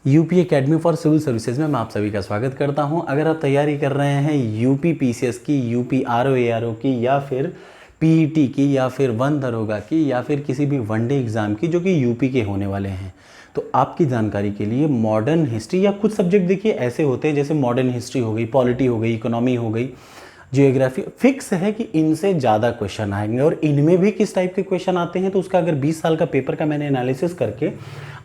UP academy for civil services में मैं आप सभी का स्वागत करता हूं। अगर आप तैयारी कर रहे हैं यूपी पीसीएस की, यूपी आरओ एआरओ की, या फिर पीईटी की, या फिर वन दरोगा की, या फिर किसी भी वनडे एग्ज़ाम की जो कि यूपी के होने वाले हैं, तो आपकी जानकारी के लिए मॉडर्न हिस्ट्री या कुछ सब्जेक्ट देखिए ऐसे होते हैं जैसे मॉडर्न हिस्ट्री हो गई, पॉलिटी हो गई, इकोनॉमी हो गई, जियोग्राफी, फिक्स है कि इनसे ज़्यादा क्वेश्चन आएंगे। और इनमें भी किस टाइप के क्वेश्चन आते हैं तो उसका अगर 20 साल का पेपर का मैंने एनालिसिस करके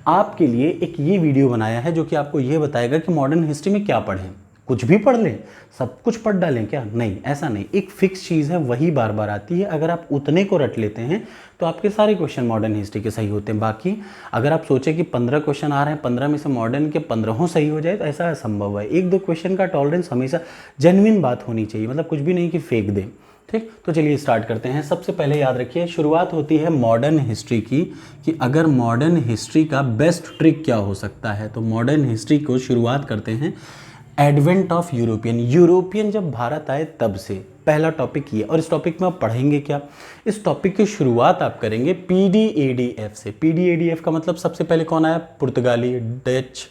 आपके लिए एक ये वीडियो बनाया है जो कि आपको ये बताएगा कि मॉडर्न हिस्ट्री में क्या पढ़ें। कुछ भी पढ़ लें, सब कुछ पढ़ डालें क्या? नहीं, ऐसा नहीं। एक फिक्स चीज़ है, वही बार बार आती है। अगर आप उतने को रट लेते हैं तो आपके सारे क्वेश्चन मॉडर्न हिस्ट्री के सही होते हैं। बाकी अगर आप सोचें कि 15 क्वेश्चन आ रहे हैं, 15 में से मॉडर्न के 15 सही हो जाए तो ऐसा असंभव है। एक दो क्वेश्चन का टॉलरेंस हमेशा जेन्युइन बात होनी चाहिए, मतलब कुछ भी नहीं कि फेंक दें। ठीक, तो चलिए स्टार्ट करते हैं। सबसे पहले याद रखिए, शुरुआत होती है मॉडर्न हिस्ट्री की, कि अगर मॉडर्न हिस्ट्री का बेस्ट ट्रिक क्या हो सकता है। तो मॉडर्न हिस्ट्री को शुरुआत करते हैं एडवेंट ऑफ यूरोपियन जब भारत आए तब से। पहला टॉपिक ये, और इस टॉपिक में आप पढ़ेंगे क्या? इस टॉपिक की शुरुआत आप करेंगे पीडीएडीएफ से। पीडीएडीएफ का मतलब सबसे पहले कौन आया? पुर्तगाली, डच,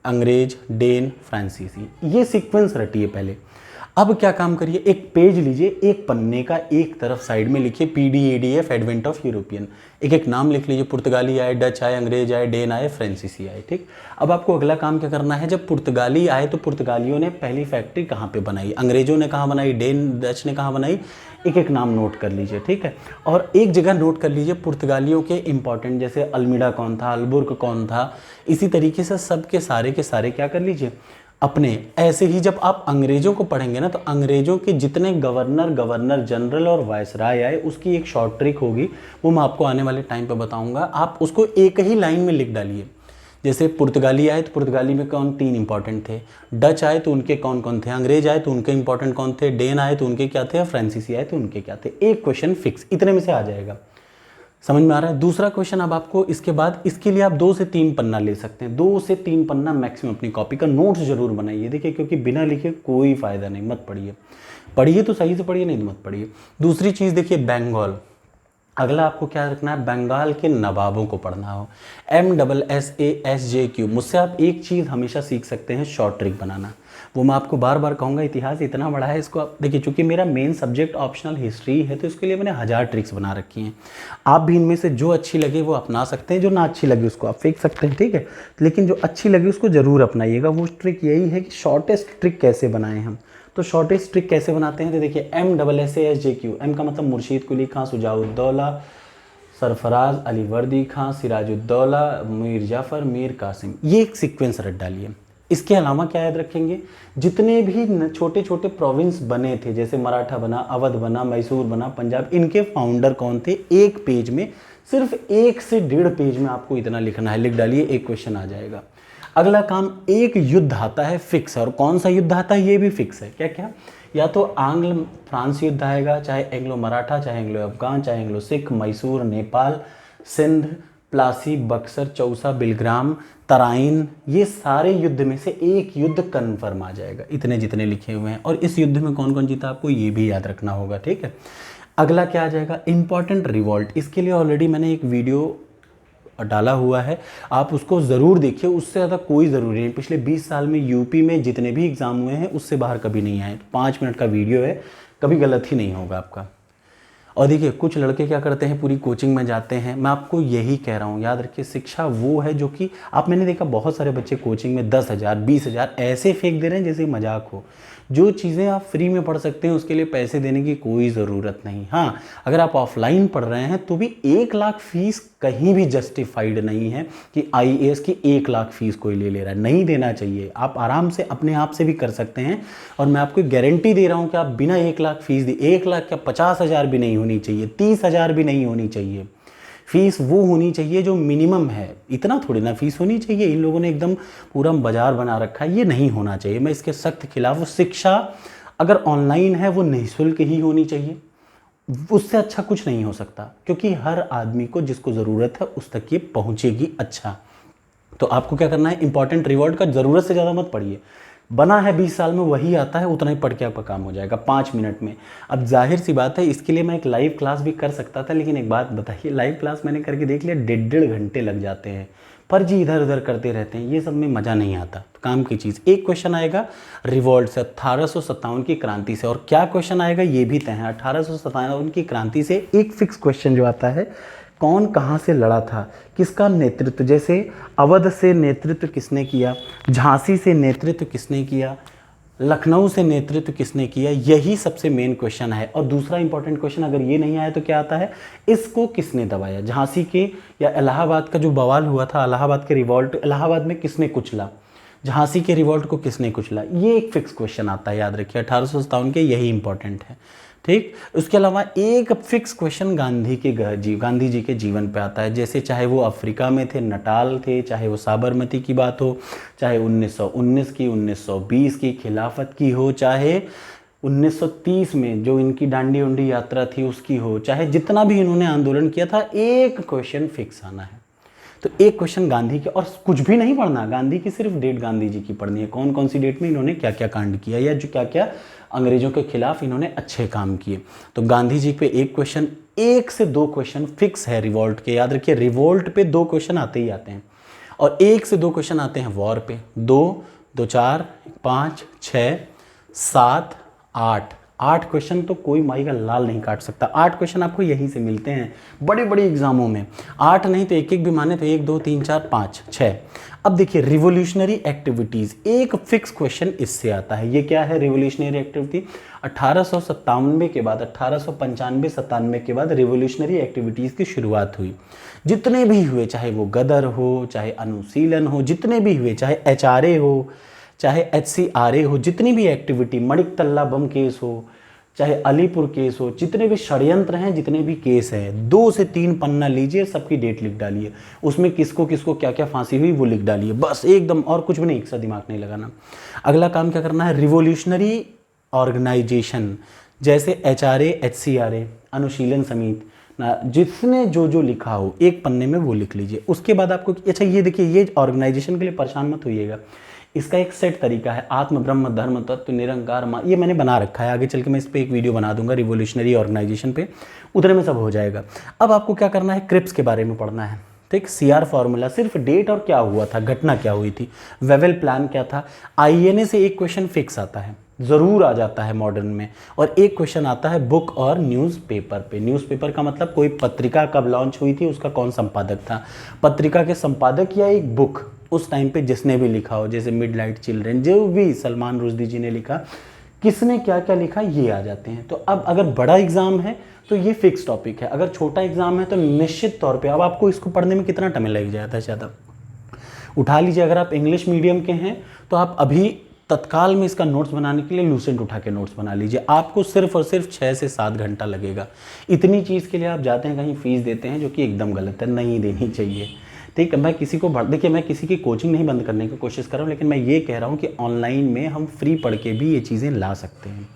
अंग्रेज, डेन, फ्रांसीसी। ये सीक्वेंस रटिए पहले। अब क्या काम करिए, एक पेज लीजिए, एक पन्ने का एक तरफ साइड में लिखिए पीडीएडीएफ एडवेंट ऑफ यूरोपियन। एक एक नाम लिख लीजिए, पुर्तगाली आए, डच आए, अंग्रेज आए, डेन आए, फ्रांसीसी आए। ठीक, अब आपको अगला काम क्या करना है, जब पुर्तगाली आए तो पुर्तगालियों ने पहली फैक्ट्री कहाँ पे बनाई, अंग्रेजों ने कहाँ बनाई, डेन डच ने कहाँ बनाई, एक एक नाम नोट कर लीजिए। ठीक है, और एक जगह नोट कर लीजिए पुर्तगालियों के इंपॉर्टेंट, जैसे अल्मीडा कौन था, अल्बुर्क कौन था। इसी तरीके से सब के सारे क्या कर लीजिए अपने। ऐसे ही जब आप अंग्रेजों को पढ़ेंगे ना, तो अंग्रेजों के जितने गवर्नर जनरल और वायसराय आए, उसकी एक शॉर्ट ट्रिक होगी, वो मैं आपको आने वाले टाइम पे बताऊंगा। आप उसको एक ही लाइन में लिख डालिए। जैसे पुर्तगाली आए तो पुर्तगाली में कौन तीन इंपॉर्टेंट थे, डच आए तो उनके कौन कौन थे, अंग्रेज आए तो उनके इंपॉर्टेंट कौन थे, डेन आए तो उनके क्या थे, और फ्रांसीसी आए तो उनके क्या थे। एक क्वेश्चन फिक्स, इतने में से आ जाएगा। समझ में आ रहा है? दूसरा क्वेश्चन अब आपको इसके बाद, इसके लिए आप 2 से 3 पन्ना ले सकते हैं। 2 से 3 पन्ना मैक्सिमम अपनी कॉपी का नोट्स जरूर बनाइए। देखिए, क्योंकि बिना लिखे कोई फायदा नहीं। मत पढ़िए, पढ़िए तो सही से पढ़िए, नहीं तो मत पढ़िए। दूसरी चीज़ देखिए, बंगाल। अगला आपको क्या रखना है, बंगाल के नवाबों को पढ़ना हो। MSSASJQ। मुझसे आप एक चीज़ हमेशा सीख सकते हैं, शॉर्ट ट्रिक बनाना। वो मैं आपको बार बार कहूँगा, इतिहास इतना बड़ा है, इसको आप देखिए। चूंकि मेरा मेन सब्जेक्ट ऑप्शनल हिस्ट्री है, तो इसके लिए मैंने 1000 ट्रिक्स बना रखी हैं। आप भी इनमें से जो अच्छी लगे वो अपना सकते हैं, जो ना अच्छी लगे उसको आप फेंक सकते हैं। ठीक है, लेकिन जो अच्छी लगे उसको ज़रूर अपनाइएगा। वो ट्रिक यही है कि शॉर्टेस्ट ट्रिक कैसे बनाएं हम। तो शॉर्टेस्ट ट्रिक कैसे बनाते हैं, तो देखिए MSSASJQ। एम का मतलब मुर्शीद कुली खां, सुजाउद्दौला, सरफराज अली वर्दी खां, सिराजुद्दौला, मीर जाफ़र, मीर कासिम। ये एक सीक्वेंस रट डालिए। इसके अलावा क्या याद रखेंगे, जितने भी छोटे छोटे प्रोविंस बने थे, जैसे मराठा बना, अवध बना, मैसूर बना, पंजाब, इनके फाउंडर कौन थे। एक पेज में, सिर्फ 1 से 1.5 पेज में आपको इतना लिखना है। लिख डालिए, एक क्वेश्चन आ जाएगा। अगला काम, एक युद्ध आता है फिक्स, और कौन सा युद्ध आता है ये भी फिक्स है। क्या क्या? या तो आंग्ल फ्रांस युद्ध आएगा, चाहे एंग्लो मराठा, चाहे एंग्लो अफगान, चाहे एंग्लो सिख, मैसूर, नेपाल, सिंध, प्लासी, बक्सर, चौसा, बिलग्राम, तराइन। ये सारे युद्ध में से एक युद्ध कन्फर्म आ जाएगा, इतने जितने लिखे हुए हैं। और इस युद्ध में कौन कौन जीता आपको ये भी याद रखना होगा। ठीक है, अगला क्या आ जाएगा, इंपॉर्टेंट रिवॉल्ट। इसके लिए ऑलरेडी मैंने एक वीडियो डाला हुआ है, आप उसको ज़रूर देखिए। उससे ज़्यादा कोई ज़रूरी नहीं। पिछले 20 साल में यूपी में जितने भी एग्ज़ाम हुए हैं उससे बाहर कभी नहीं आए। 5 मिनट का वीडियो है, कभी गलत ही नहीं होगा आपका। और देखिए, कुछ लड़के क्या करते हैं, पूरी कोचिंग में जाते हैं। मैं आपको यही कह रहा हूँ, याद रखिए, शिक्षा वो है जो कि मैंने देखा बहुत सारे बच्चे कोचिंग में 10,000 20,000 ऐसे फेंक दे रहे हैं जैसे मजाक हो। जो चीज़ें आप फ्री में पढ़ सकते हैं उसके लिए पैसे देने की कोई ज़रूरत नहीं। हाँ, अगर आप ऑफलाइन पढ़ रहे हैं तो भी 1 लाख फीस कहीं भी जस्टिफाइड नहीं है कि IAS की 1 लाख फीस कोई ले रहा है। नहीं देना चाहिए। आप आराम से अपने आप से भी कर सकते हैं। और मैं आपको गारंटी दे रहा हूँ कि आप बिना 1 लाख फीस दी, 1 लाख क्या 50,000 भी नहीं होनी चाहिए, 30,000 भी नहीं होनी चाहिए। फीस वो होनी चाहिए जो मिनिमम है। इतना थोड़ी ना फीस होनी चाहिए। इन लोगों ने एकदम पूरा बाजार बना रखा है, ये नहीं होना चाहिए। मैं इसके सख्त खिलाफ हूँ। शिक्षा अगर ऑनलाइन है वो निःशुल्क ही होनी चाहिए, उससे अच्छा कुछ नहीं हो सकता, क्योंकि हर आदमी को जिसको ज़रूरत है उस तक ये पहुँचेगी। अच्छा, तो आपको क्या करना है, इंपॉर्टेंट रिवॉर्ड का ज़रूरत से ज़्यादा मत पढ़िए। बना है 20 साल में, वही आता है, उतना ही पढ़ के आपका काम हो जाएगा 5 मिनट में। अब जाहिर सी बात है, इसके लिए मैं एक लाइव क्लास भी कर सकता था, लेकिन एक बात बताइए, लाइव क्लास मैंने करके देख लिया, 1.5 घंटे लग जाते हैं। फर्जी इधर उधर करते रहते हैं, ये सब में मज़ा नहीं आता। तो काम की चीज़, एक क्वेश्चन आएगा रिवॉल्ट से 1857 की क्रांति से, और क्या क्वेश्चन आएगा ये भी तय है। 1857 की क्रांति से एक फिक्स क्वेश्चन जो आता है, कौन कहाँ से लड़ा था, किसका नेतृत्व, जैसे अवध से नेतृत्व किसने किया, झांसी से नेतृत्व किसने किया, लखनऊ से नेतृत्व किसने किया, यही सबसे मेन क्वेश्चन है। और दूसरा इंपॉर्टेंट क्वेश्चन अगर ये नहीं आया तो क्या आता है, इसको किसने दबाया, झांसी के या इलाहाबाद का जो बवाल हुआ था, इलाहाबाद के रिवॉल्ट, इलाहाबाद में किसने कुचला, झांसी के रिवॉल्ट को किसने कुचला, ये एक फिक्स क्वेश्चन आता है, याद रखिए 1857 के, यही इंपॉर्टेंट है। ठीक, उसके अलावा एक फिक्स क्वेश्चन गांधी जी के जीवन पे आता है, जैसे चाहे वो अफ्रीका में थे, नटाल थे, चाहे वो साबरमती की बात हो, चाहे 1919 की, 1920 की खिलाफत की हो, चाहे 1930 में जो इनकी डांडी उंडी यात्रा थी उसकी हो, चाहे जितना भी इन्होंने आंदोलन किया था, एक क्वेश्चन फिक्स आना है। तो एक क्वेश्चन गांधी के, और कुछ भी नहीं पढ़ना, गांधी की सिर्फ डेट गांधी जी की पढ़नी है, कौन कौन सी डेट में इन्होंने क्या क्या कांड किया, या जो क्या क्या अंग्रेजों के खिलाफ इन्होंने अच्छे काम किए। तो गांधी जी पे एक क्वेश्चन, 1 से 2 क्वेश्चन फिक्स है रिवॉल्ट के, याद रखिए रिवॉल्ट पे 2 क्वेश्चन आते ही आते हैं, और 1 से 2 क्वेश्चन आते हैं वॉर पे, 2, 2, 4, 5, 6, 7, 8 क्वेश्चन तो कोई माई का लाल नहीं काट सकता। 8 क्वेश्चन आपको यहीं से मिलते हैं बड़े बड़े एग्जामों में, 8 नहीं तो एक एक भी माने तो 1, 2, 3, 4, 5, 6। अब देखिए रिवोल्यूशनरी एक्टिविटीज़, एक फिक्स क्वेश्चन इससे आता है, ये क्या है रिवोल्यूशनरी एक्टिविटी, 1897 के बाद, 1895-97 के बाद रिवोल्यूशनरी एक्टिविटीज़ की शुरुआत हुई। जितने भी हुए, चाहे वो गदर हो, चाहे अनुशीलन हो, जितने भी हुए, चाहे HRA हो, चाहे HCRA हो, जितनी भी एक्टिविटी, मणिक तल्ला बम केस हो, चाहे अलीपुर केस हो, जितने भी षड्यंत्र हैं, जितने भी केस हैं, 2 से 3 पन्ना लीजिए, सबकी डेट लिख डालिए, उसमें किसको किसको क्या क्या फांसी हुई वो लिख डालिए, बस एकदम, और कुछ भी नहीं, एक सा दिमाग नहीं लगाना। अगला काम क्या करना है, रिवोल्यूशनरी ऑर्गेनाइजेशन, जैसे HRA, HCRA, अनुशीलन समिति, जिसने जो लिखा हो एक पन्ने में वो लिख लीजिए। उसके बाद आपको, अच्छा ये देखिए, ये ऑर्गेनाइजेशन के लिए परेशान मत होइएगा, इसका एक सेट तरीका है, आत्म ब्रह्म धर्म तत्व निरंकार माँ, ये मैंने बना रखा है, आगे चल के मैं इस पर एक वीडियो बना दूंगा रिवोल्यूशनरी ऑर्गेनाइजेशन पे, उतने में सब हो जाएगा। अब आपको क्या करना है, क्रिप्स के बारे में पढ़ना है, ठीक, CR फॉर्मूला, सिर्फ डेट और क्या हुआ था, घटना क्या हुई थी, वेवेल प्लान क्या था, INA से एक क्वेश्चन फिक्स आता है, ज़रूर आ जाता है मॉडर्न में, और एक क्वेश्चन आता है बुक और न्यूज़पेपर पे। न्यूज़पेपर का मतलब कोई पत्रिका कब लॉन्च हुई थी, उसका कौन संपादक था, पत्रिका के संपादक या एक बुक उस टाइम पे जिसने भी लिखा हो, जैसे मिडनाइट चिल्ड्रन, जो भी सलमान रुश्दी जी ने लिखा, किसने क्या क्या लिखा, ये आ जाते हैं। तो अब अगर बड़ा एग्जाम है तो ये फिक्स टॉपिक है, अगर छोटा एग्जाम है तो निश्चित तौर पे अब आपको इसको पढ़ने में कितना टाइम लग जाता है, ज़्यादा उठा लीजिए। अगर आप इंग्लिश मीडियम के हैं तो आप अभी तत्काल में इसका नोट्स बनाने के लिए लूसेंट उठा के नोट्स बना लीजिए, आपको सिर्फ और सिर्फ 6 से 7 घंटा लगेगा। इतनी चीज़ के लिए आप जाते हैं कहीं फीस देते हैं, जो कि एकदम गलत है, नहीं देनी चाहिए। ठीक है, मैं किसी को देखिए, मैं किसी की कोचिंग नहीं बंद करने की कोशिश कर रहा हूँ, लेकिन मैं ये कह रहा हूँ कि ऑनलाइन में हम फ्री पढ़ के भी ये चीज़ें ला सकते हैं।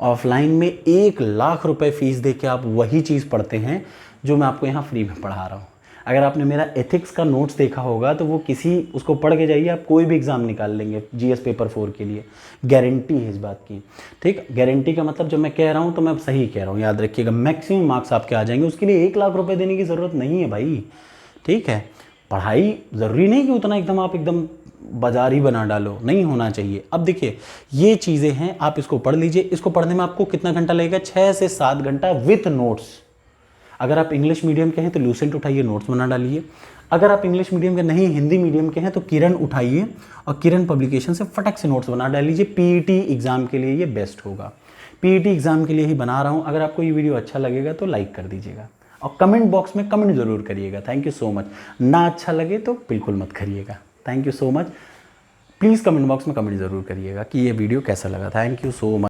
ऑफलाइन में 1 लाख रुपए फीस दे के आप वही चीज़ पढ़ते हैं जो मैं आपको यहाँ फ्री में पढ़ा रहा हूँ। अगर आपने मेरा एथिक्स का नोट्स देखा होगा तो वो उसको पढ़ के जाइए, आप कोई भी एग्ज़ाम निकाल लेंगे GS पेपर 4 के लिए, गारंटी है इस बात की। ठीक, गारंटी का मतलब जब मैं कह रहा हूँ तो मैं सही कह रहा हूँ, याद रखिएगा, मैक्सिमम मार्क्स आपके आ जाएंगे, उसके लिए 1 लाख रुपए देने की ज़रूरत नहीं है भाई। ठीक है, पढ़ाई ज़रूरी नहीं कि उतना एकदम आप एकदम बाजार ही बना डालो, नहीं होना चाहिए। अब देखिए ये चीज़ें हैं, आप इसको पढ़ लीजिए, इसको पढ़ने में आपको कितना घंटा लगेगा, 6 से 7 घंटा विथ नोट्स। अगर आप इंग्लिश मीडियम के हैं तो लूसेंट उठाइए, नोट्स बना डालिए। अगर आप इंग्लिश मीडियम के नहीं, हिंदी मीडियम के हैं तो किरण उठाइए और किरण पब्लिकेशन से फटक से नोट्स बना डालीजिए। PET एग्ज़ाम के लिए ये बेस्ट होगा, PET एग्ज़ाम के लिए ही बना रहा हूँ। अगर आपको ये वीडियो अच्छा लगेगा तो लाइक कर दीजिएगा और कमेंट बॉक्स में कमेंट ज़रूर करिएगा। Thank you so much. ना अच्छा लगे तो बिल्कुल मत करिएगा। Thank you so much. Please comment box में कमेंट ज़रूर करिएगा कि ये वीडियो कैसा लगा। Thank you so much.